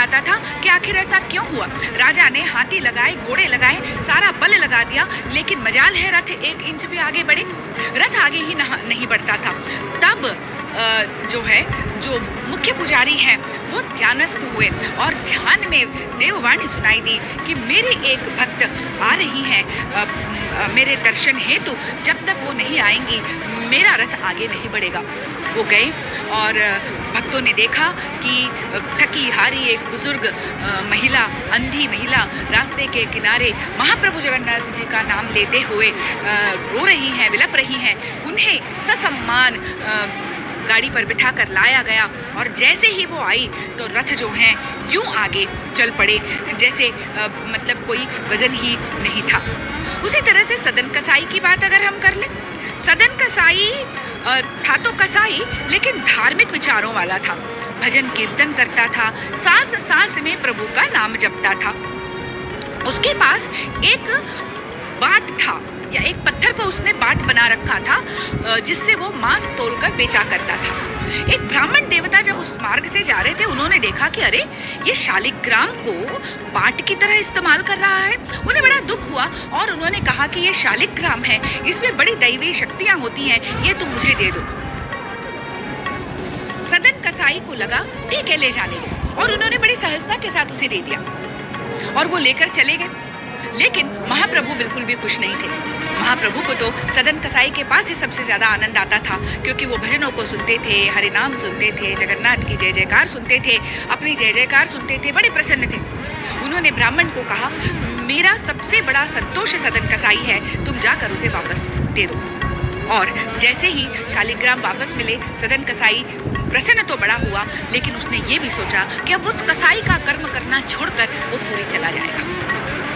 आता था कि आखिर ऐसा क्यों हुआ। राजा ने हाथी लगाए, घोड़े लगाए, सारा बल लगा दिया, लेकिन मजाल है रथ 1 इंच भी आगे बढ़े, रथ आगे ही नहीं बढ़ता था। तब जो है, जो मुख्य पुजारी हैं वो ध्यानस्थ हुए और ध्यान में देववाणी सुनाई दी कि मेरी एक भक्त आ रही हैं मेरे दर्शन हेतु, जब तक वो नहीं आएंगी मेरा रथ आगे नहीं बढ़ेगा। वो गए और भक्तों ने देखा कि थकी हारी एक बुजुर्ग महिला, अंधी महिला रास्ते के किनारे महाप्रभु जगन्नाथ जी का नाम लेते हुए रो रही हैं, विलप रही हैं। उन्हें ससम्मान गाड़ी पर बिठा कर लाया गया और जैसे ही वो आई तो रथ जो हैं यूं आगे चल पड़े जैसे मतलब कोई वजन ही नहीं था। उसी तरह से सदन कसाई की बात अगर हम कर लें, सदन कसाई था तो कसाई लेकिन धार्मिक विचारों वाला था। भजन कीर्तन करता था, सांस सांस में प्रभु का नाम जपता था। उसके पास एक बाट था या एक पत्थर पर उसने बाट बना रखा था जिससे वो मांस तोलकर बेचा करता था। एक ब्राह्मण देवता जब उस मार्ग से जा रहे थे, उन्होंने देखा कि अरे ये शालिग्राम को बाट की तरह इस्तेमाल कर रहा है। उन्हें बड़ा दुख हुआ और उन्होंने कहा कि ये शालिग्राम है, इसमें बड़ी दैवी शक्तियां होती हैं, ये तुम मुझे दे दो। सदन कसाई को लगा ठीक है, ले जाने दो, और उन्होंने बड़ी सहजता के साथ उसे दे दिया और वो लेकर चले गए। लेकिन महाप्रभु बिल्कुल भी खुश नहीं थे। महाप्रभु को तो सदन कसाई के पास ही सबसे ज्यादा आनंद आता था, क्योंकि वो भजनों को सुनते थे, हरि नाम सुनते थे, जगन्नाथ की जय जयकार सुनते थे, अपनी जय जयकार सुनते थे, बड़े प्रसन्न थे। उन्होंने ब्राह्मण को कहा, मेरा सबसे बड़ा संतोष सदन कसाई है, तुम जाकर उसे वापस दे दो। और जैसे ही शालिग्राम वापस मिले, सदन कसाई प्रसन्न तो बड़ा हुआ, लेकिन उसने ये भी सोचा कि अब उस कसाई का कर्म करना छोड़कर वो पूरी चला जाएगा।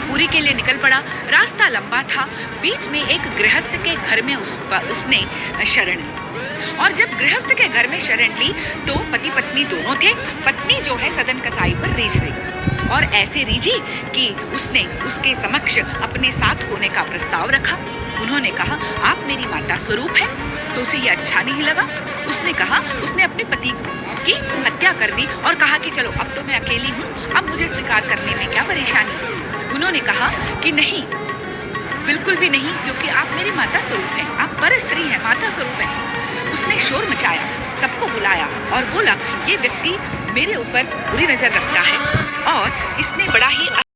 पूरी के लिए निकल पड़ा। रास्ता लंबा था, बीच में एक गृहस्थ के घर में उसने शरण ली, और जब गृहस्थ के घर में शरण ली तो पति पत्नी दोनों थे। पत्नी जो है सदन कसाई पर रीझ गई और ऐसे रीझी कि उसने उसके समक्ष अपने साथ होने का प्रस्ताव रखा। उन्होंने कहा, आप मेरी माता स्वरूप है, तो उसे ये अच्छा नहीं लगा। उसने कहा, उसने अपने पति की हत्या कर दी और कहा कि चलो अब तो मैं अकेली हूँ, अब मुझे स्वीकार करने में क्या परेशानी। उन्होंने कहा कि नहीं, बिल्कुल भी नहीं, क्योंकि आप मेरी माता स्वरूप हैं, आप पर स्त्री हैं, माता स्वरूप हैं। उसने शोर मचाया, सबको बुलाया और बोला, ये व्यक्ति मेरे ऊपर बुरी नजर रखता है और इसने बड़ा ही